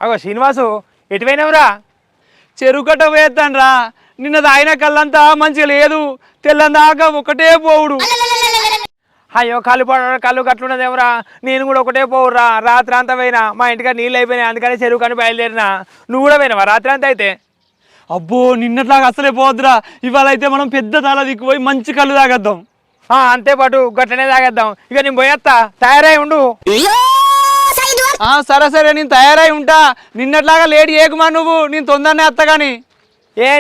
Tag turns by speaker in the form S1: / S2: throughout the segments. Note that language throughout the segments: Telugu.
S1: అగో శ్రీనివాసు ఎటువైనవురా?
S2: చెరువు కట్ట పోయేస్తాను రా. నిన్న తాగిన కళ్ళంతా మంచిగా లేదు, తెల్లందాకా ఒకటే పోవుడు.
S1: అయ్యో కళ్ళు కట్లున్నదేమరా, నేను కూడా ఒకటే పోవురా. రాత్రి అంతా పోయినా, మా ఇంటికి నీళ్ళు అయిపోయినాయి, అందుకని చెరువు కానీ బయలుదేరినా. నువ్వు కూడా పోయినావా రాత్రి అంతా? అయితే
S2: అబ్బో నిన్నట్లాగా అసలే పోవద్దురా. ఇవాళ అయితే మనం పెద్ద తల దిక్కుపోయి మంచి కళ్ళు తాగద్దాం.
S1: అంతే పాటు గట్టనే తాగేద్దాం. ఇక నేను పోయేస్తా, తయారై ఉండు.
S2: సరే సరే, నేను తయారై ఉంటా. నిన్నట్లాగా లేట్ చేయకుమా నువ్వు, నేను తొందరనే వస్తా. కానీ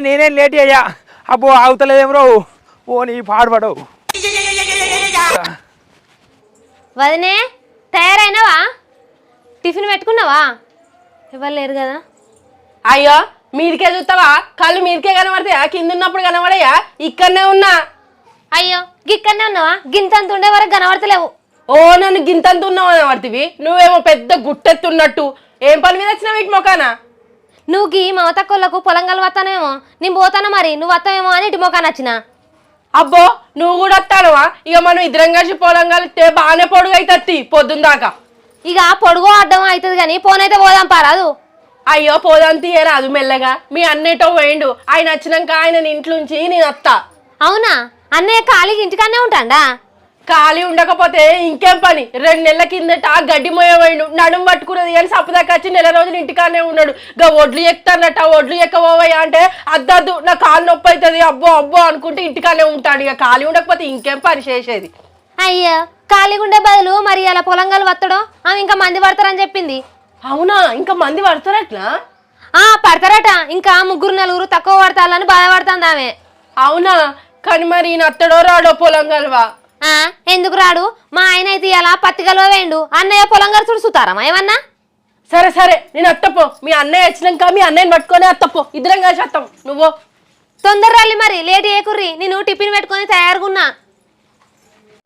S1: నేనేం లేట్ అయ్యా. అబ్బో అవుతలేదేమో. ఓ నీ పాడుపడవు.
S3: వదినే తయారైనవా? టిఫిన్ పెట్టుకున్నావా? ఎవరు లేరు కదా.
S4: అయ్యో మీదికే చూస్తావా? కళ్ళు మీదికే కనబడతాయా? కింద ఉన్నప్పుడు కనబడయా? ఇక్కడనే ఉన్నా.
S3: అయ్యో గిక్కడనే ఉన్నావా? గింతంత ఉండే వరకు కనబడతలేవు.
S4: ఓ నన్ను గింతంత ఉన్నావు కనబడుతుంది. నువ్వేమో పెద్ద గుట్టెత్తున్నట్టు. ఏం పని మీద వచ్చినావు ఇటు మొకానా?
S3: నువ్వు గీ మమతక్కలకు పొలం కలవస్తానేమో, నేను పోతానా మరి నువ్వు వస్తావేమో అని ఇటు మొకాన వచ్చిన.
S4: అబ్బో నువ్వు కూడా వస్తానువా? ఇక మనం ఇద్దరం కలిసి పొలం కలిస్తే బాగానే పొడుగు అవుతుంది పొద్దున్న దాకా.
S3: ఇక పొడుగో అడ్డం అవుతుంది కానీ పోనైతే పోదాం పారాదు.
S4: అయ్యో పోదాం తీయరాదు మెల్లగా. మీ అన్నేటో వేయండు, ఆయన వచ్చినాక ఆయన ఇంట్లోంచి నేను వస్తా.
S3: అవునా? అన్నయ్య ఖాళీకి ఇంటికానే ఉంటాడా?
S4: ఖాళీ ఉండకపోతే ఇంకేం పని. 2 నెలల కిందట గడ్డి మోయవేయండు, నడుము పట్టుకున్నది కానీ సప్పదాకా వచ్చి నెల రోజులు ఇంటికానే ఉన్నాడు. ఇక ఒడ్లు ఎక్కుతానట, ఒడ్లు ఎక్కబోవయ్యా అంటే అద్దద్దు నా కాలు నొప్పి అవుతుంది అబ్బో అబ్బో అనుకుంటే ఇంటికానే ఉంటాడు. ఇక ఖాళీ ఉండకపోతే ఇంకేం పని చేసేది.
S3: అయ్యా ఖాళీగా ఉండే బదులు మరి అలా పొలంగాలు వత్తడం ఆమె ఇంకా మంది పడతారని చెప్పింది.
S4: అవునా? ఇంకా మంది పడతారట్లా?
S3: పడతారట. ఇంకా 3-4 తక్కువ పడతారని బాధపడుతుంది ఆమె.
S4: అవునా? కానీ మరి నత్తడో రాడో పొలం గల్వా?
S3: ఎందుకు రాడు? మా ఆయన అయితే ఇలా పత్తికలో వేయండు, అన్నయ్య పొలం గారు చూస్తారా ఏమన్నా?
S4: సరే సరే నేను అత్తపో. మీ అన్నయ్య వచ్చినాక మీ అన్నయ్యని పట్టుకొని అత్తపో, ఇద్దరం కలిసి వస్తాం. నువ్వు
S3: తొందర రాలి మరి, లేట్ చేయకుర్రి. నేను టిఫిన్ పెట్టుకొని తయారుగున్నా.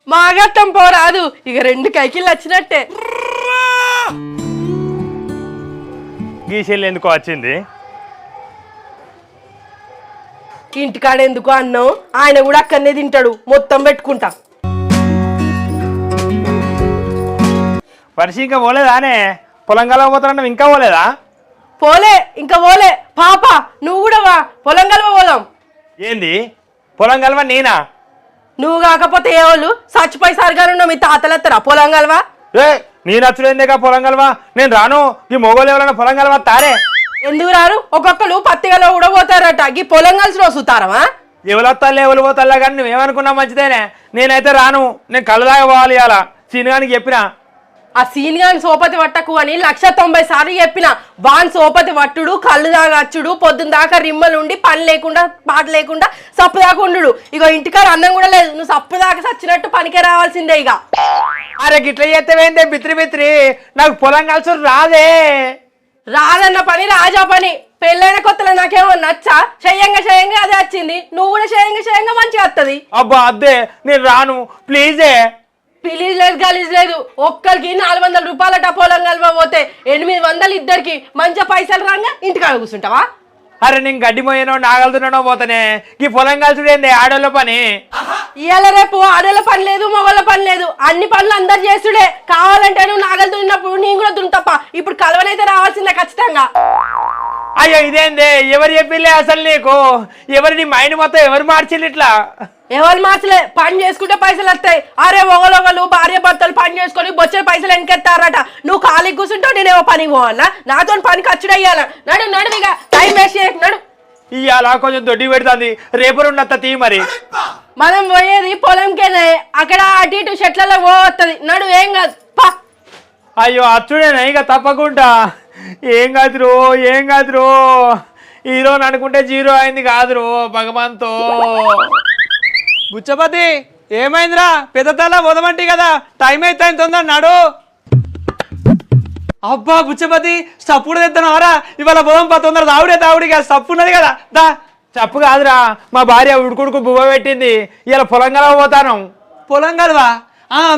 S4: మాగత్తం పోరాదు, ఇక 2 కైకిళ్ళు వచ్చినట్టే.
S1: గీసెళ్ళు ఎందుకో వచ్చింది?
S4: ఇంటికాడ ఎందుకు అన్నాం? ఆయన కూడా అక్కడనే తింటాడు, మొత్తం పెట్టుకుంటా.
S1: వర్షి ఇంకా పోలేదానే? పొలంగాల పోతానంటే ఇంకా పోలేదా?
S4: పోలే, ఇంకా పోలే. పాప నువ్వు కూడా వా, పొలం కలవ పోదాం.
S1: ఏంది పొలం కలవ? నేనా?
S4: నువ్వు కాకపోతే ఏ వాళ్ళు చచ్చిపోయి సరిగాను మీ తాతలు ఎత్తరా పొలం కలవ?
S1: నేను వచ్చుడేందేగా పొలం కలవ? నేను రాను. ఈ మొగోలు ఎవరైనా పొలం కలవ తారే?
S4: ఎందుకు రారు? ఒక్కొక్కరు పత్తిగలో కూడా పోతారట. ఈ పొలం కలిసి వస్తారమా?
S1: ఎవరు వస్తాలే ఎవరు పోతాలా కానీ నువ్వేమనుకున్నా మంచిదేనే. నేనైతే రాను, నేను కళ్ళు దాకా పోవాలి. అలా సీనుగానికి చెప్పినా.
S4: ఆ సీనిగాని సోపతి పట్టకు అని 190 సార్లు చెప్పిన. వాన్ సోపతి పట్టుడు, కళ్ళు దాగచ్చుడు, పొద్దున్న దాకా రిమ్మలుండి పని లేకుండా పాట లేకుండా సప్పు దాకా ఉండు. ఇక ఇంటికాడ అన్నం కూడా లేదు, నువ్వు సప్పు దాకా సచ్చినట్టు పనికే రావాల్సిందే. ఇక
S1: అరే గిట్ల చేస్తేవేందే బిత్రి? నాకు పొలం కలిసి రాదే.
S4: రాదన్న పని రాజా పని. పెళ్ళైన కొత్తలో నాకేమో నచ్చా? చేయంగా అదే వచ్చింది. నువ్వు కూడా చేయంగా మంచిగా వస్తుంది.
S1: అబ్బా అద్దే, నేను రాను ప్లీజే.
S4: ప్లీజ్ లేదు గలీజ్ లేదు. ఒక్కరికి 400 రూపాయలట పొలం కలవ పోతే 800 ఇద్దరికి. మంచిగా పైసలు రాగా ఇంటికాడ కూర్చుంటావా?
S1: అరే నేను గడ్డి మోయనో నాగలుతున్నానో పోతానే. ఈ పొలం కలిసిడేంది ఆడోళ్ళ పని?
S4: ఇవాళ రేపు ఆడోళ్ళ పని లేదు, మొగోళ్ళ పని లేదు, అన్ని పనులు అందరు చేస్తుడే. కావాలంటే నువ్వు నాగలు దున్నప్పుడు నేను కూడా దున్నుతప్ప. ఇప్పుడు కలవనైతే రావాల్సిందే ఖచ్చితంగా.
S1: అయ్యో ఇదేందే? ఎవరు చెప్పిలే అసలు నీకు? ఎవరు నీ మైండ్ మొత్తం ఎవరు మార్చిల్లు ఇట్లా?
S4: ఎవరు మార్చలే, పని చేసుకుంటే పైసలు వస్తాయి. అరే ఒకళ్ళు భార్య భర్తలు పని చేసుకొని బొచ్చే పైసలు వెనకెత్తారట. నువ్వు ఖాళీ కూర్చుంటావు, నేనేమో పనికి పోవాలా? నాతో పని ఖర్చుడు అయ్యాలా? నడు ఇక టైం వేస్ట్ చేయకు, నడు.
S1: ఇవాళ కొంచెం దొడ్డి పెడుతుంది, రేపు ఉన్నత్త తీ. మరి
S4: మనం పోయేది పొలంకేనే, అక్కడ అటు ఇటు చెట్లలో పోవస్తుంది. నడు, ఏం కాదు పా.
S1: అయ్యో అచ్చుడేనా? ఇక తప్పకుండా. ఏం కాదురో. హీరో అనుకుంటే 0 అయింది కాదురో భగవంతో.
S2: బుచ్చపతి ఏమైందిరా? పెద్ద తల పోదమంటి కదా, టైం అయితే తొందర నడు. అబ్బా బుచ్చపతి స్టప్ కూడా తెస్తున్నావరా? ఇవాళ పోదాం తొందర. తావుడిగా స్టప్ ఉన్నది కదా, దా.
S1: చెప్పు కాదురా, మా భార్య ఉడుకుడుకు బువ్వ పెట్టింది. ఇలా పొలం కలవ పోతాను.
S2: పొలం కలవా?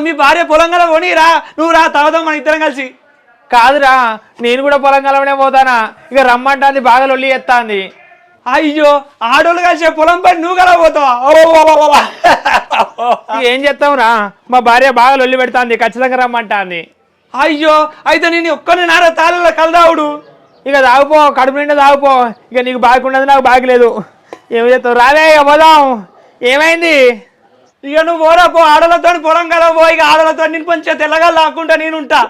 S2: మీ భార్య పొలం కలవ పోనీరా, నువ్వు రా తాగుదాం మన ఇద్దరం కలిసి.
S1: కాదురా, నేను కూడా పొలం కలవనే పోతానా. ఇక రమ్మంటాంది, బాగా లొల్లి ఎత్తాంది.
S2: అయ్యో ఆడోళ్ళు కలిసి పొలం పని నువ్వు కలవపోతావా?
S1: ఏం చేస్తావురా, మా భార్య బాగా లొల్లి పెడతాంది, ఖచ్చితంగా రమ్మంటాంది.
S2: అయ్యో అయితే నేను ఒక్కని నారా తాళ్ళ కలదావుడు.
S1: ఇక తాగుపో, కడుపు నిండా తాగుపో. ఇక నీకు బాగుండదు, నాకు బాగలేదు. ఏం చేస్తావు? రావే, ఇక పోదాం. ఏమైంది?
S2: ఇక నువ్వు పోరా పో, ఆడలతో పొలం కదా పో. ఇక ఆడలతో నేను కొంచెం తెల్లగా లాక్కుంటా నేనుంటా.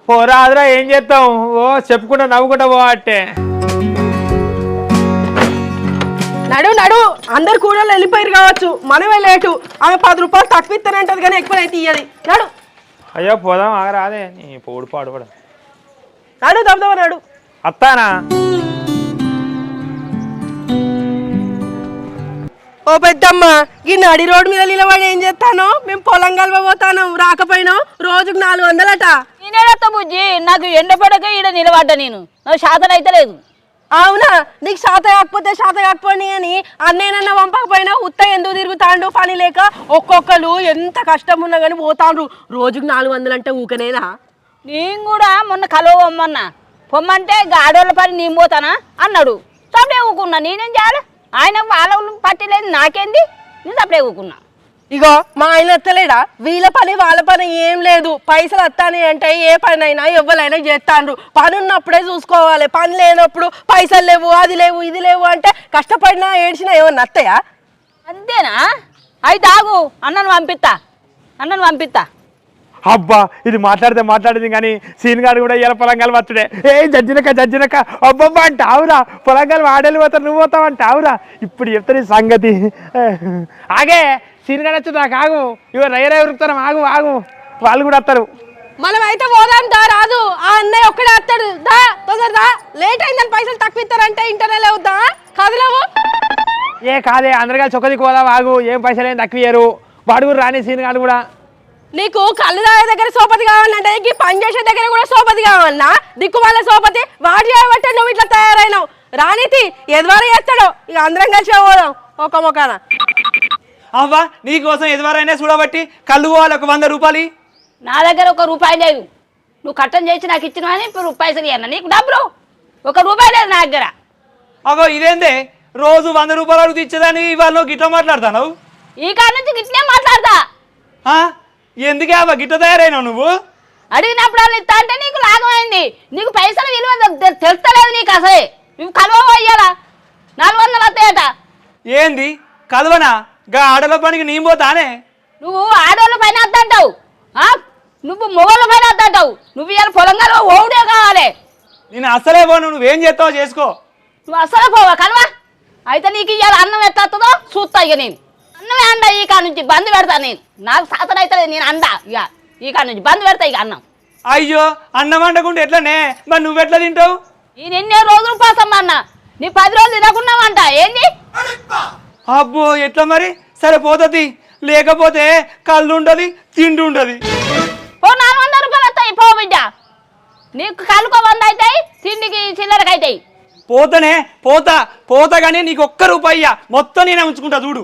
S1: పోరా అదరా, ఏం చేస్తాం? ఓ చెప్పుకుంటా నవ్వుకుంటా పో అట్టే.
S4: నడు నడు, అందరు కూడా వెళ్ళిపోయారు కావచ్చు, మనమే లేటు. ఆమె 10 రూపాయలు తక్కువ ఇస్తానంటది కానీ ఎక్కువనైతే ఇయ్యది. నడు.
S1: అయ్యో పోదాం, ఆగరాదే. నీ పోడు పాడుపడ.
S4: నడు దమ్దవ నడు.
S1: అత్తానా?
S4: ఓ పెద్దమ్మ, ఈ నడి రోడ్డు మీద నిలబడి ఏం చేస్తానో? మేము పొలం కలవబోతాను, రాకపోయినా రోజుకు 400
S5: నేనేడత్త బుజ్జి, నాకు ఎండపడక ఈడ నిలబడ్డా. నాకు శాతం అయితే లేదు.
S4: అవునా? నీకు శాత కాకపోని అని అన్నేనన్నా పంపకపోయినా ఉత్త ఎందుకు తిరుగుతాండు పని లేక? ఒక్కొక్కరు ఎంత కష్టం ఉన్నా కానీ పోతాండ్రు. రోజుకు 400 అంటే ఊకనేనా?
S5: నేను కూడా మొన్న కలవమ్మన్నా, పొమ్మంటే ఆడోళ్ళ పని నేను పోతానా అన్నాడు. సప్పుడే ఊకున్నా. నేనేం చేయాలి? ఆయన వాళ్ళ పట్టి లేదు, నాకేంది? నేను సప్పుడే ఊకున్నా.
S4: ఇగో మా ఆయన ఎత్తలేడా? వీళ్ళ పని వాళ్ళ పని ఏం లేదు. పైసలు వస్తాని అంటే ఏ పని అయినా ఎవరైనా చేస్తాండ్రు. పని ఉన్నప్పుడే చూసుకోవాలి. పని లేనప్పుడు పైసలు లేవు, అది లేవు, ఇది లేవు అంటే కష్టపడినా ఏడ్చినా ఏమన్నా వస్తాయా?
S5: అంతేనా? అయితే ఆగు, అన్నను పంపిస్తా.
S1: అబ్బా, ఇది మాట్లాడింది కానీ సీన్గాడు కూడా ఇలా పొలంగాలు వచ్చుడే. ఏ జడ్జినక అబ్బబ్బా అంటే ఆవురా, పొలంగాలు ఆడేళ్ళు పోతారు, నువ్వు పోతావు అంటే ఆవురా. ఇప్పుడు చెప్తాను సంగతి. ఆగే, సీన్గాడు వచ్చి నాకు ఆగు. ఇవో రయ్యరే ఉరుకుతారు, ఆగు. వాళ్ళు కూడా వస్తారు.
S4: మనం అయితే పోదాం దా. రాదు, ఆ అన్నయ్య ఒక్కడే వస్తాడు. దా తొందర దా. లేట్ అయిందని పైసలు తక్కువ ఇస్తారంటే ఇంటర్నే లేవుద్దా? కదలవు.
S1: ఏ కాదే, అందరు కలిసి ఒక్కదికి పోదాం. ఆగు, ఏం పైసలు ఏం తక్కువ ఇయ్యరు. వాడు కూడా రాని సీన్గాడు కూడా.
S4: నీకు కళ్ళు తాగే దగ్గర సోపతి కావాలంటే ఈ పని చేసే దగ్గర కూడా సోపతి కావాలన్నా? దిక్కుమాల సోపతి వాడు చేయబట్టే నువ్వు ఇట్లా తయారైనావు. రాణితి ఎదువారు చేస్తాడు. ఇక అందరం కలిసి పోదాం ఒక మొక్కన.
S2: అవ్వా, నీకోసం ఎదువరైనా చూడబట్టి కళ్ళు పోవాలి. ఒక 100 రూపాయలు.
S5: నా దగ్గర 1 రూపాయి లేదు. నువ్వు కట్టం చేసి నాకు ఇచ్చిన అని ఇప్పుడు పైసలు ఇవ్వను. నీకు డబ్బులు 1 రూపాయి లేదు నా దగ్గర.
S2: అగో ఇదేందే, రోజు 100 రూపాయలు అడుగు ఇచ్చేదాన్ని ఇవాళ నువ్వు గిట్ల మాట్లాడతాను.
S5: ఈ కాడ నుంచి గిట్లే మాట్లాడతా.
S2: ఎందుకే అవ్వ గిట్ల తయారైనావు నువ్వు?
S5: అడిగినప్పుడు వాళ్ళు ఇస్తా అంటే నీకు లాభమైంది. నీకు పైసలు విలువ తెలుస్తలేదు నీకు అసలే. నువ్వు కలవ అయ్యాలా 400 వస్తాయట.
S2: ఏంది కలవనా? గా ఆడల పనికి నీ పోతానే.
S5: నువ్వు ఆడోళ్ళ పైన వద్దంటావు, నువ్వు మొగోళ్ళ పైన వద్దంటావు. నువ్వు ఇవాళ పొలంగా ఓడే కావాలి.
S2: నేను అసలే పోను, నువ్వేం చేస్తావో చేసుకో.
S5: నువ్వు అసలే పోవా కలవా? అయితే నీకు ఇవాళ అన్నం ఎత్తుందో చూస్తా. ఇక నేను అన్నమే అండ. ఈ కాడ నుంచి బంద్ పెడతా. నేను నాకు సాతన అయితే నేను అండ. ఇక ఈ కాడ నుంచి బంద్ పెడతా ఇక అన్నం.
S2: అయ్యో, అన్నం వండకుండా ఎట్లనే? మరి నువ్వెట్లా తింటావు?
S5: నేను ఎన్నో రోజులు పాసం అన్న. నీ 10 రోజులు తినకున్నావంట. ఏంది?
S2: అబ్బో, ఎట్లా మరి? సరే పోతుంది. లేకపోతే కళ్ళు ఉండదు, తిండి ఉండదు.
S5: 400 రూపాయలు వస్తాయి. పో బిడ్డ, నీకు కలుకో 100 అవుతాయి, తిండికి చిల్లరకి అవుతాయి.
S2: పోతా కానీ నీకు 1 రూపాయి మొత్తం నేనే ఉంచుకుంటా చూడు.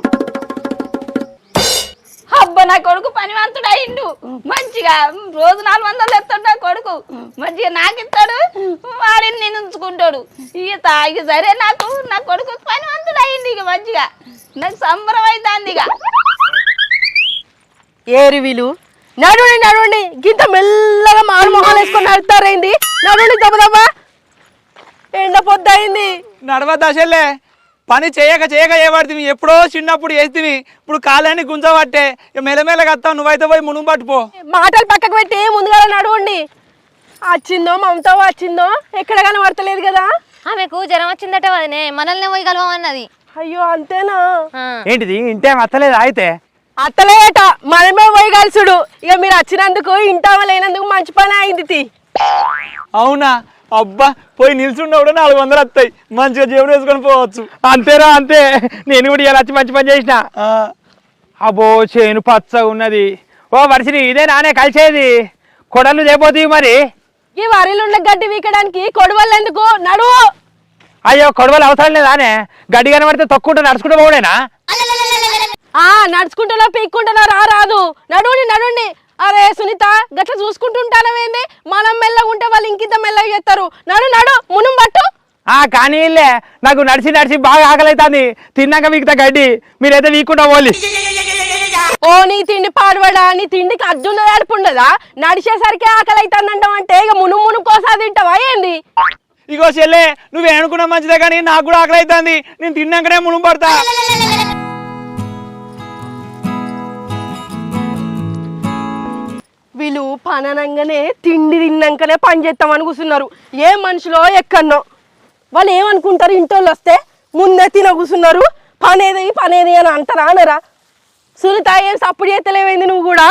S5: అబ్బా, నా కొడుకు పనివంతుడు అయిండు. మంచిగా రోజు 400 ఎత్తాడు నా కొడుకు. మంచిగా నాకు ఇస్తాడు, వాడిని నేను ఉంచుకుంటాడు. ఇక సరే, నా కొడుకు పనివంతుడు అయింది. ఇక మంచిగా నాకు సంబరం అవుతుంది. ఇక
S4: ఏరి వీలు నడుండి గింత మెల్లగా మారు మొహాలు వేసుకొని నడుతారైంది. నడుండి దెబ్బ ఎండ పొద్దయింది.
S2: నడవద్దా చెల్లె? పని చేయక చేయబడుతుంది. ఎప్పుడో చిన్నప్పుడు వేస్తుంది. ఇప్పుడు కాలాన్ని గుంజబట్టే మెల్లమెల్లగా వస్తావు. నువ్వైతే పోయి మునుగు పట్టుపో.
S4: మాటలు పక్కకు పెట్టి ముందుగా నడవండి. వచ్చిందో మమతో వచ్చిందో ఎక్కడ కనబడతలేదు కదా.
S3: ఆమెకు జ్వరం వచ్చిందట వదినే, మనల్ని పోయి కలవమన్నది.
S4: అయ్యో అంతేనా?
S1: ఏంటిది ఇంటేం అత్తలేదు? అయితే
S4: అత్తలేట, మనమే పోయి కలుసుడు. ఇక మీరు వచ్చినందుకు ఇంటామా లేనందుకు మంచి పని అయింది.
S2: అవునా? అబ్బా, పోయి నిల్చున్నా కూడా 400 వస్తాయి. మంచిగా జేబులు వేసుకొని పోవచ్చు.
S1: అంతేరా, అంతే. నేను కూడా ఇలా వచ్చి మంచి పని చేసిన. అబ్బో, చేను పచ్చగా ఉన్నది. ఓ వర్షిని, ఇదే నానే కలిసేది. కొడలు చేపోతీవి మరి.
S4: ఈ వరిలో ఉన్న గడ్డి వీకడానికి కొడవలు ఎందుకు? నడువు.
S1: అయ్యో, కొడవలు అవసరం లేదానే? గడ్డి కనబడితే తొక్కుంటూ నడుచుకుంటూ పోడేనా?
S4: నడుచుకుంటున్నా పీక్కుంటున్నా రాదు. నడుండి. అరే సునీత, గట్ల చూసుకుంటుంటానవేంది? మనం మెల్లగా ఉంటే వాళ్ళు ఇంకింత మెల్లగా చేస్తారు. నడు మునుం పట్టు.
S1: కానీ నాకు నడిచి బాగా ఆకలి అవుతుంది. తిన్నాక వీకుతా గడ్డి. మీరైతే వీక్కుండా పోలి.
S4: ఓ నీ తిండి పాడవడా, నీ తిండికి అర్జున ఏడుపు ఉండదా? నడిచేసరికి ఆకలి అవుతుందంటావు అంటే ఇక మును కోసా తింటావా ఏంది?
S2: ఇగో చెల్లె నువ్వేనుకున్నా మంచిదే కానీ నాకు కూడా ఆకలి అవుతుంది. నేను తిన్నాకనే మునుగు పడతా.
S4: వీళ్ళు పననంగానే తిండి తిన్నాకనే పని చేస్తామని కూర్చున్నారు. ఏ మనుషులో ఎక్కడనో వాళ్ళు ఏమనుకుంటారు? ఇంటోళ్ళు వస్తే ముందే తిన కూర్చున్నారు. పనేది అని అంటారా అనరా? సునీత ఏం సప్పుడు చేస్తలేమైంది నువ్వు కూడా?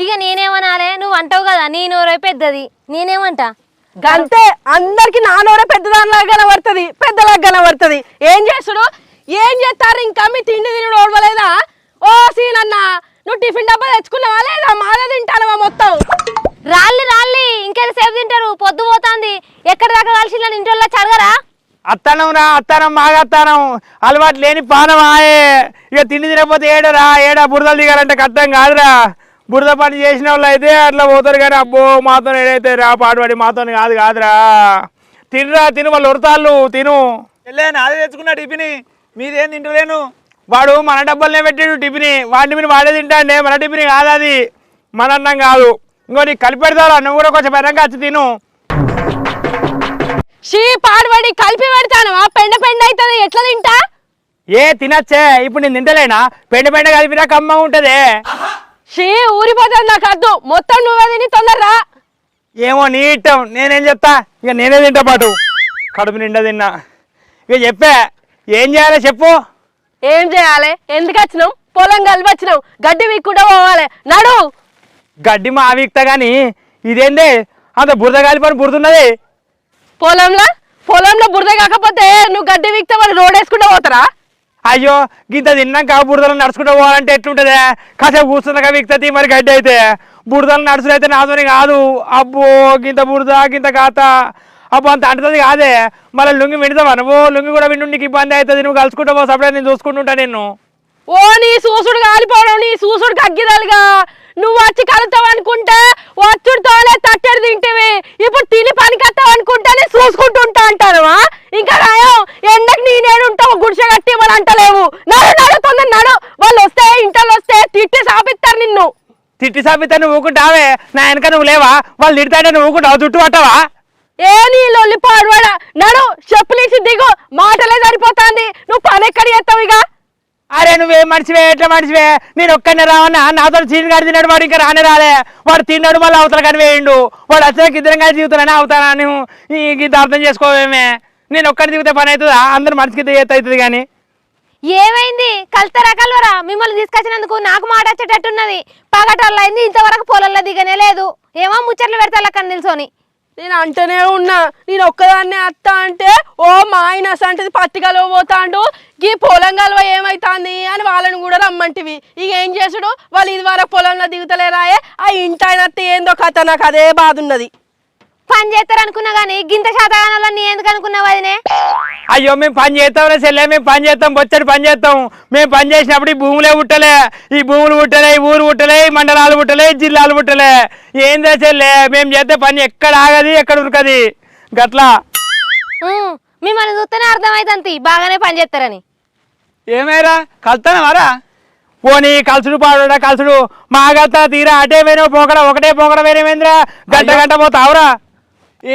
S3: ఇక నేనేమనాలే, నువ్వు అంటావు కదా నీ నోరే పెద్దది, నేనేమంటా?
S4: గంతే, అందరికి నానోరే పెద్దదానిలాగా కనబడుతుంది, పెద్దలాగా కనబడుతుంది. ఏం చేస్తుడు? ఏం చేస్తారు? ఇంకా మీ తిండి తినడు ఓడవలేదా? ఓ సీనన్న, నువ్వు టిఫిన్ డబ్బా తెచ్చుకున్నావా లేదా? మాదే తింటానవా మొత్తం?
S3: రాళ్ళి ఇంకేది సేపు తింటారు, పొద్దు పోతుంది. ఎక్కడి దాకా కలిసి ఇంట్లో చడగరా?
S1: అత్తానం రా, అత్తానం మాగత్తానం, అలవాటు లేని పానం ఆయే. ఇక తిండి తినకపోతే ఏడా బురదలు దిగాలంటే కష్టం కాదురా. బురద పని చేసిన వాళ్ళు అయితే అట్లా పోతారు కానీ అబ్బో మాతో ఏడైతే రా పాటుపడి మాతో కాదురా. తినరా, తిను, వాళ్ళు ఉడతాళ్ళు తిను.
S2: చెల్లె నాదే తెచ్చుకున్నా టిఫిన్, మీదేం తింటలేను.
S1: వాడు మన డబ్బులనే పెట్టాడు టిఫిన్, వాడి టిఫిన్ వాడే తింటాండే, మన టిఫిన్ కాదు అది, మన అన్నం కాదు. ఇంకో నీకు కలిపి పెడతారా, నువ్వు కూడా కొంచెం పెరంగా వచ్చి తిను.
S4: షీ పాడుబడి కలిపి పెడతానవా? పెండ అవుతుంది, ఎట్లా తింటా?
S1: తినచ్చే, ఇప్పుడు నేను తింటలేనా? పెండ కలిపినా కమ్మ ఉంటదే.
S4: షీ ఊరిపోతుంది, నాకు అద్దు. మొత్తం నువ్వే తిని తొందరరా.
S1: ఏమో నీ ఇష్టం, నేనేం చెప్తా. ఇక నేనే తింటా పాటు, కడుపు నిండా తిన్నా. ఇక చెప్పే ఏం చేయాలి చెప్పు.
S4: ఏం చేయాలి? ఎందుకు వచ్చినావు? పొలం కలిపి వచ్చినావు, గడ్డి వీక్కుండా పోవాలి. నడు.
S1: గడ్డి మా వీక్తా కానీ ఇదేందే అంత బురద కలిపని బురదున్నది
S4: పొలంలో బురద కాకపోతే నువ్వు గడ్డి వీక్తే వాళ్ళు రోడ్ వేసుకుంటూ పోతారా?
S1: అయ్యో గింత తిన్నాక బురదలు నడుచుకుంటూ పోవాలంటే ఎట్లుంటదే? కాసేపు కూర్చున్నాక వీక్తది మరి గడ్డి అయితే. బురదలు నడుచుడు అయితే నాతోని కాదు. అబ్బో గింత బురద గింత కాత, అబ్బో అంత అంటుతుంది కాదే. మళ్ళీ లుంగి విండుతావా నువ్వు? లుంగి కూడా విండు, నీకు ఇబ్బంది అవుతుంది. నువ్వు కలుసుకుంటూ పో, సపరేట్ నేను చూసుకుంటుంటా నిన్ను.
S4: ఓ నీ సూసుడు కాలిపోవడం, నీ సూసుడు కగ్గిదలుగా. నువ్వు వచ్చి కలుతావు అనుకుంటే వచ్చుడుతోనే తట్టెడు తింటివి. ఇప్పుడు తిని పనికొస్తావు అనుకుంటే నేను చూసుకుంటుంటా అంటానువా? ఇంకా రాయో ఎండకు నేనేడు ఉంటావు, గుడిసె కట్టి ఇవ్వని అంటలేవు. నడు తొందర నడు. వాళ్ళు వస్తే ఇంట్లో వస్తే తిట్టి సాపిస్తారు నిన్ను.
S1: తిట్టి సాపితే నువ్వు ఊకుంటావే? నా వెనక నువ్వు లేవా? వాళ్ళు తిడతాంటే నువ్వు ఊకుంటావు, జుట్టు పట్టవా?
S4: ఏ నీ లొల్లి పాడువాడా, నడు. చెప్పులేసి దిగు, మాటలే సరిపోతాంది. నువ్వు పని ఎక్కడ చేస్తావు ఇక?
S1: అరే నువ్వేం మనిషివే, ఎట్లా మనిషివే? నేను ఒక్కనే రావన్నా? నాతో చీని గారు తిన్నాడు, వాడు ఇంకా రానే రాలే. వాడు తిన్నాడు మళ్ళీ అవతల కానీ వేయండు. వాడు వచ్చాక ఇద్దరం కలిసి దిగుతానని అవుతానా? నువ్వు ఇంత అర్థం చేసుకోవేమే? నేను ఒక్కడిని దిగితే పని అవుతుందా? అందరు మనిషికి ఎత్తు అవుతుంది కానీ.
S3: ఏమైంది? కలుతారా కలవరా? మిమ్మల్ని తీసుకొచ్చినందుకు నాకు మాట వచ్చేటట్టున్నది. పగటల్లో అయింది, ఇంతవరకు పొలంలో దిగనే లేదు. ఏమో ముచ్చట్లు పెడతా అక్కడ నిల్చొని.
S4: నేను అంటూనే ఉన్నా, నేను ఒక్కదాన్నే అత్త అంటే ఓ మా ఆయన అసంటది పత్తికలో పోతాండు, ఈ పొలం గలవ ఏమైతుంది అని వాళ్ళని కూడా రమ్మంటివి. ఇక ఏం చేసుడు? వాళ్ళు ఇది వరకు పొలంలో దిగుతలేరాయే. ఆ ఇంటాయన ఏందో కథ, నాకు అదే బాధ ఉన్నది.
S3: పని చేస్తారు అనుకున్నా కానీ గింత శాతగానంలో నీ ఎందుకు అనుకున్నావు వదినే?
S1: అయ్యో మేము పని చేస్తాం చెల్లె, మేము పని చేస్తాం, బొచ్చడి పని చేస్తాం. మేము పని చేసినప్పుడు ఈ భూములే పుట్టలే, ఈ భూములు పుట్టలే, ఈ ఊరు పుట్టలే, ఈ మండలాలు పుట్టలే, ఈ జిల్లాలు పుట్టలే. ఏందే చెల్లె, మేము చేస్తే పని ఎక్కడ ఆగది, ఎక్కడ ఉరకది గట్లా.
S3: మిమ్మల్ని చూస్తేనే అర్థమైతుంది బాగానే పని చేస్తారని.
S2: ఏమైరా కలుతానా మారా?
S1: పోనీ కలుసుడు పాడా కలుసుడు మాగత్తా తీరా అటే వేరే పోకడ, ఒకటే పోకడ వేరేమేంద్రా? గంట పోతావురా?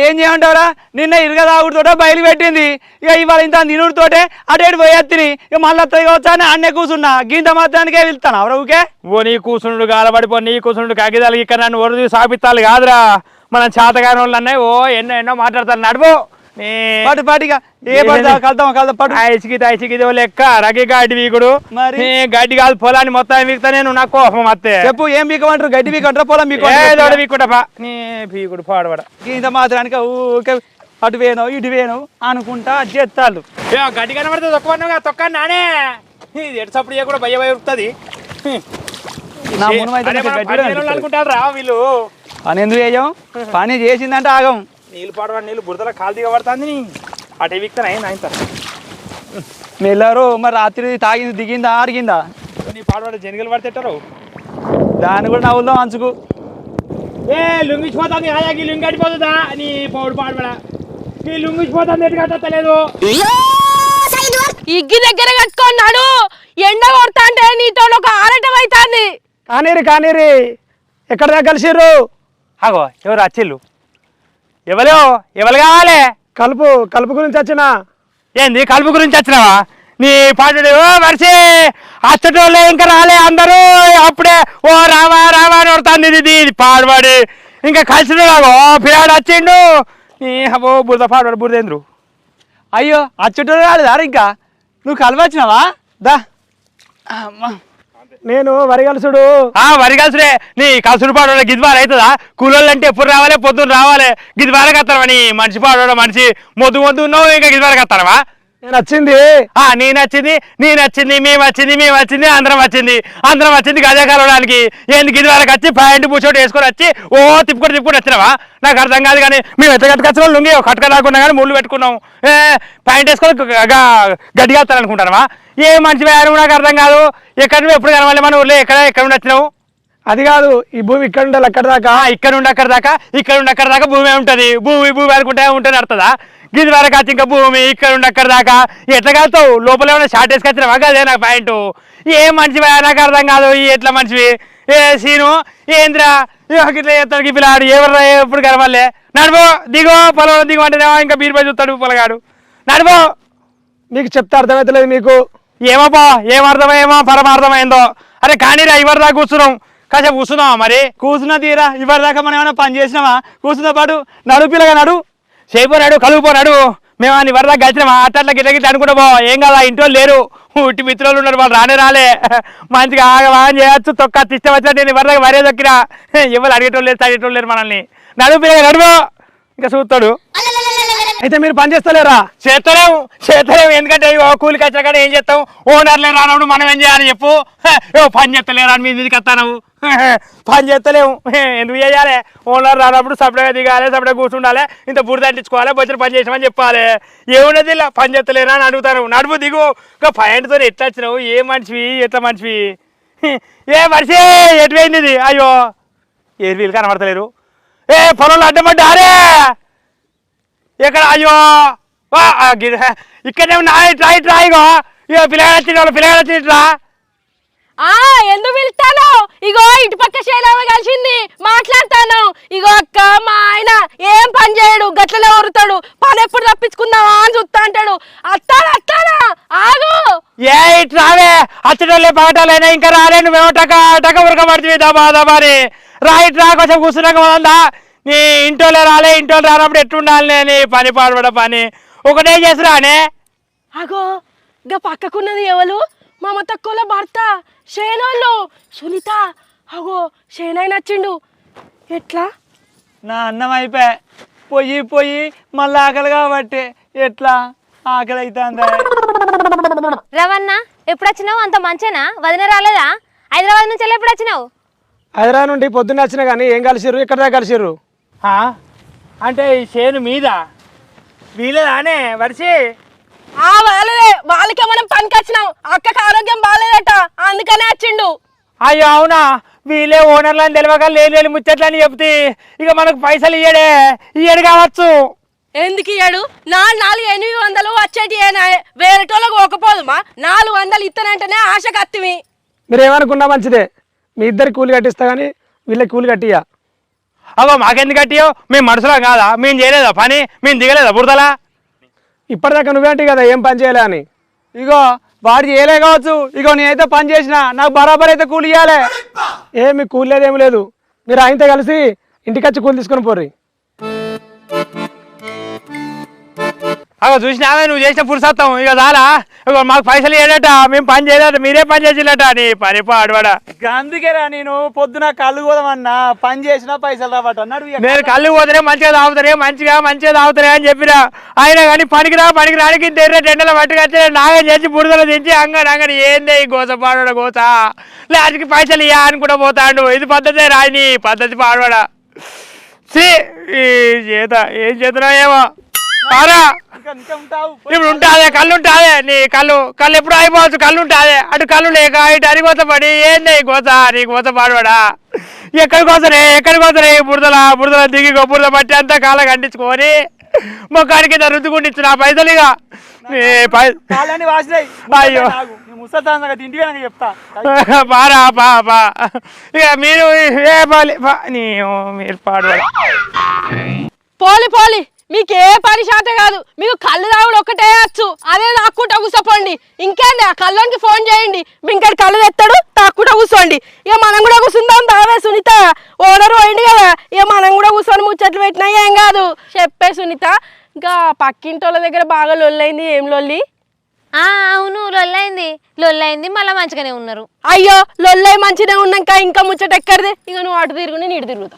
S2: ఏం చేయమంటావురా? నిన్న ఇరుగ తాగుడుతోట బయలు పెట్టింది. ఇక ఇవాళ ఇంత నినుడితోటే అటేడు పోయేత్తిని. ఇక మళ్ళీ వచ్చా అని అన్నే కూర్చున్నా. గింత మాత్రానికే వెళ్తాను అవరా ఊకే.
S1: ఓ నీ కూర్చుండు గాలపడిపో, నీ కూర్చుండు కగిదాలు ఇక్కడ నన్ను వరదు సాపిత్తాలు కాదురా. మనం చేతగాని వాళ్ళు అన్నాయి ఓ ఎన్నో మాట్లాడతారు. నడువు
S2: పాటు పాటిగా ఏ పడతా కలుతాం పట్టు.
S1: ఐసికి లెక్క రగి గడ్డి వీకుడు.
S2: మరి
S1: గడ్డి కాదు పొలాన్ని మొత్తం వీకుతా నేను. నాకు కోపం అత్తే.
S2: చెప్పు ఏం వీకమంటారు? గడ్డి వీకంటారా పొలం
S1: వీకుడపా నీ పీకుడు పాడబడ.
S2: ఇంత మాత్రానికి ఊకే అటు వేను ఇటు వేను అనుకుంటా చేస్తాళ్ళు.
S1: గడ్డి కనబడితే తొక్కగా తొక్క నానే. ఇది ఎటుసప్పుడు కూడా భయ ఉరుకుతుంది అనుకుంటారు రా వీళ్ళు.
S2: పని ఎందుకు చేయం? పని చేసిందంటే ఆగం.
S1: నీళ్ళు పాడబడి నీళ్ళు బురదల కాలు దిగబడుతుంది. అటే వీక్తాను ఆయన
S2: మెల్లారు. మరి రాత్రి తాగింది దిగిందా ఆరిగిందా?
S1: నీ పాడబడి జనగలు పడితేటారు.
S2: దాన్ని కూడా నవ్వుదాం అంచుకు.
S1: లుంగిచ్చిపోతుంది అలాగే లుంగి కట్టిపోతుందా నీ పౌడు పాడబడ? నీ లుంగిచ్చిపోతుంది ఎటు కట్టలేదు.
S4: ఇగ్గి దగ్గర కట్టుకున్నాడు. ఎండ కొడతా అంటే నీతో ఒక ఆరటం అవుతుంది.
S1: కానీరి ఎక్కడ దాకా కలిసిర్రు?
S2: అగో ఎవరు వచ్చిళ్ళు? ఎవరు కావాలి?
S1: కలుపు గురించి వచ్చిన.
S2: ఏంది కలుపు గురించి వచ్చినావా? నీ పాటడు మనిషి అచ్చటోళ్ళే ఇంకా రాలే అందరూ అప్పుడే ఓ రావా అని కొడుతుంది ఇది పాడుబడి ఇంకా కలిసినాగో పిల్లాడు వచ్చిండు. నీ అబ్బో బురద పాడుబడి బురదేంద్రు. అయ్యో అచ్చటోళ్ళు రాలేదా ఇంకా? నువ్వు కలవచ్చినావా? దా అమ్మా
S1: నేను వరిగలుసుడు.
S2: వరి కలుసుడే. నీ కలుసుడు పాడు గిద్వారు అవుతుందా? కూలోళ్ళు అంటే ఎప్పుడు రావాలి? పొద్దున్న రావాలి. గిద్వారకు వస్తానవా? నీ మనిషి పాడు మనిషి మొద్దు ఉన్నావు ఇంకా గిద్వారకు వస్తానవా?
S1: నేను వచ్చింది
S2: నేను వచ్చింది మేము వచ్చింది అందరం వచ్చింది గదే కలవడానికి. ఎందుకు గిద్వారకు వచ్చి ప్యాంటు పూచోటి వేసుకొని వచ్చి ఓ తిప్పుకొని వచ్చినావా? నాకు అర్థం కాదు. కానీ మేము ఎంత కట్టుకొచ్చిన లుంగి కట్టుక రాకుండా కానీ ముళ్ళు పెట్టుకున్నాం. ప్యాంట్ వేసుకొని గట్టిగా వస్తారనుకుంటానవా? ఏ మంచి వేరు నాకు అర్థం కాదు. ఎక్కడ నువ్వు ఎప్పుడు కనవాలి? మన ఊళ్ళో ఎక్కడ నుండి వచ్చినావు?
S1: అది కాదు, ఈ భూమి ఇక్కడ ఉండాలి అక్కడ దాకా.
S2: ఇక్కడ నుండి అక్కడ దాకా భూమి ఉంటుంది. భూమి అనుకుంటే ఉంటుంది అర్థదా? గిది వరకు వచ్చి ఇంకా భూమి ఇక్కడ ఉండి అక్కడ దాకా ఎట్లా కలుతావు? లోపల ఏమైనా షార్ట్ వేసుకొచ్చినావా? అదే నాకు పాయింట్. ఏ మంచివి నాకు అర్థం కాదు. ఎట్లా మంచివి? ఏ సీను ఏంద్రా ఇట్లా చేస్తాడు పిల్లాడు? ఎవర్రా ఎప్పుడు కలవాలే? నడుపు దిగో పొలం దిగు అంటేనేమో ఇంకా బీరుపై చూస్తాడు పొలగాడు. నడుపు.
S1: నీకు చెప్తే అర్థమవుతలేదు మీకు.
S2: ఏం అర్థమేమో పరమార్థమైందో. అరే కానీ రా ఇవరి దాకా కూర్చున్నాం. కాసేపు కూర్చున్నావా? మరి కూర్చున్నా తీరా. ఇవరి దాకా మనం ఏమైనా పని చేసినావా? కూర్చున్న పాటు నడు పిల్లగా నడు చేయిపోనాడు కలుగుపోనాడు. మేము అని ఇవరి దాకా కలిసినామా? అట్లా గిట్ల అనుకుంటా పో. ఏం కాదా? ఇంట్లో లేరు, ఉట్టి మిత్రులు ఉన్నారు. వాళ్ళు రాలే మంచిగా ఆగవాని చేయొచ్చు. తొక్క ఇష్టం వచ్చినట్టు నేను ఇవరి దాకా వరే దొక్కినా. ఎవరు అడిగేటోళ్ళు లేరు తడిగేటోళ్ళు లేరు మనల్ని. నడువు పిల్లగా నడువు. ఇంకా చూస్తాడు.
S1: అయితే మీరు పని చేస్తలేరా?
S2: చేస్తలేము. ఎందుకంటే కూలికి వచ్చిన కాడ ఏం చేస్తాం? ఓనర్లే రానప్పుడు మనం ఏం చేయాలి చెప్పు? పని చేస్తలేరా అని మీదికి వస్తాను. పని చేస్తలేము. ఎందుకు చేయాలి? ఓనర్ రానప్పుడు సపరేట్గా దిగాలి, సపరేట్గా కూర్చుండాలి, ఇంత బురద అంటించుకోవాలి, బొచ్చిన పని చేసామని చెప్పాలి. ఏమున్నది ఇలా పని చేస్తలేరా అని అడుగుతాను. నడుపు దిగు. ఇంకా పాయింట్తో ఎట్లా వచ్చినావు? ఏ మనిషివి? ఎట్లా మనిషివి? ఏ మనిషి ఎటు పోయింది ఇది? అయ్యో ఏరు వీళ్ళు కనబడతలేరు. పొలంలో అడ్డమడ్డా? అరే ఎక్కడ? అయ్యో ఇక్కడనే ఉన్నా. ఇట్రా ఇగో పిల్లగాడు వచ్చిట్రా.
S4: ఎందుకు పిలుస్తాను? ఇగో ఇటు పక్క శైలవ కలిసింది, మాట్లాడతాను. ఇగో అక్క మా ఆయన ఏం పని చేయడు, గట్లనే ఊరుతాడు. పని ఎప్పుడు తప్పించుకుందావా అని చూస్తా అంటాడు. అత్తానా ఆగు.
S2: ఇట్రావే అచ్చటోళ్ళే పాటాలైనా ఇంకా రాలే. నువ్వేమో టక ఉరకబడుతుంది దబాని. రా కొంచెం కూర్చున్నాక వదందా. నీ ఇంటోళ్ళే రాలే. ఇంటోళ్ళు రానప్పుడు ఎట్లుండాలి? నేను పని పాడబడ పని ఒకటే చేసిరానే.
S4: అగో గా పక్కకున్నది ఎవరు? మా తక్కువలో భర్త శేనోళ్ళు సునీత. అగో శేనాయి నచ్చిండు. ఎట్లా?
S2: నా అన్నం అయిపోయి పోయి మళ్ళీ ఆకలి కాబట్టి ఎట్లా ఆకలి అవుతుందా?
S3: రవణ ఎప్పుడు వచ్చినావు? అంత మంచేనా? వదిన రాలేదా? హైదరాబాద్ నుంచి ఎప్పుడు వచ్చినావు?
S1: హైదరాబాద్ నుండి పొద్దున్న వచ్చినా కానీ ఏం కలిసిర్రు? ఎక్కడ దాకా కలిసిర్రు?
S2: అంటే ఈ చేను మీద వీలేదానే వరిసి?
S4: వాళ్ళకే మనం పనికి వచ్చినాం. అక్కకి ఆరోగ్యం బాగాలేదట, అందుకనే వచ్చిండు.
S2: అయ్యో అవునా? వీళ్ళే ఓనర్లని తెలియక లేని ముచ్చట్లని చెప్తే ఇక మనకు పైసలు ఇయ్యడు కావచ్చు.
S4: ఎందుకు ఇయ్యాడు? 400-800 వచ్చేటి వేరేటోళ్ళకు ఒకపోదుమా? 400 ఇస్తానంటేనే ఆశ కత్తివి.
S1: మీరు ఏమనుకున్నా మంచిదే, మీ ఇద్దరు కూలి కట్టిస్తా కానీ వీళ్ళకి కూలి కట్టియా.
S2: అగో మాకెందుకు కట్టియో? మేము మనుషులా కాదా? మేము చేయలేదా పని? మేము దిగలేదా బురదలా?
S1: ఇప్పటిదాకా నువ్వేంటి కదా ఏం పని చేయలే అని.
S2: ఇగో వాడు చేయలే కావచ్చు. ఇగో నేనైతే పని చేసిన, నాకు బరాబర్ అయితే కూలి ఇవ్వాలి.
S1: మీకు కూలి లేదు ఏమి లేదు. మీరు ఆయనతో కలిసి ఇంటికి వచ్చి కూలి తీసుకొని పోర్రి.
S2: అగో చూసినావే నువ్వు చేసిన పురుషత్వం. ఇక చాలా ఇగో మాకు పైసలు ఇవ్వడట, మేము పని చేయలేట, మీరే పని చేసినట. నీ పని పాడవాడ. అందుకేరా నేను పొద్దున కళ్ళు పోదామన్నా, పని చేసినా పైసలు రావట అన్నాడు. నేను కళ్ళు పోతేనే మంచిగా తాగుతారే అని చెప్పినా. అయినా కానీ పనికి రానికి టెండల పట్టుకొచ్చి నాగం చేసి బురదలు తెచ్చి అంగడి ఏందే ఈ గోస పాడవాడ గోస. లాస్ట్కి పైసలు ఇయ్యా అని కూడా పోతాడు. ఇది పద్ధతే రాని పద్ధతి పాడవాడ. ఏం చేతున్నావు ఏమో ఇప్పుడు ఉంటాదే కళ్ళు ఉంటాదే. నీ కళ్ళు ఎప్పుడు అయిపోవచ్చు. కళ్ళు ఉంటాదే అటు కళ్ళు లేక ఇటు అరిగోత పడి ఏందే గోత నీ గోత పాడవాడా. ఎక్కడికోసరే బురదల దిగి బురద పట్టి అంతా కాళ్ళ కంటించుకొని మొక్కానికి రుద్దుకుండి ఇచ్చిన పైసలు. ఇక కాళ్ళని వాసినాయి.
S1: అయ్యో.
S2: ముసల్తాన్ సంగతి ఇంటికి వెనక చెప్తా.
S1: బారా బా ఇక మీరు ఏ బాలి మీరు పాడు
S4: పోలి మీకు ఏ పని శాత కాదు, మీకు కళ్ళు తాగుడు ఒక్కటే వచ్చు. అదే తాక్కుంటా కూర్చోపోండి. ఇంకేంది ఆ కళ్ళోనికి ఫోన్ చేయండి, మీ ఇంకా కళ్ళు తెస్తాడు, తాక్కుంటా కూర్చోండి. ఇక మనం కూడా కూర్చుందాం. దావే సునీత, ఓనరు పోయింది కదా, ఇక మనం కూడా కూర్చొని ముచ్చట్లు పెట్టినా ఏం కాదు. చెప్పే సునీత, ఇంకా పక్కింటోళ్ళ దగ్గర బాగా లొల్లైంది. ఏం లొల్లి?
S3: అవును, లొల్లైంది మళ్ళీ మంచిగానే ఉన్నారు.
S4: అయ్యో, లొల్లై మంచిగా ఉన్నాక ఇంకా ముచ్చట ఎక్కడిది? ఇక నువ్వు అటు తిరుగు, నేను ఇటు తిరుగుతా.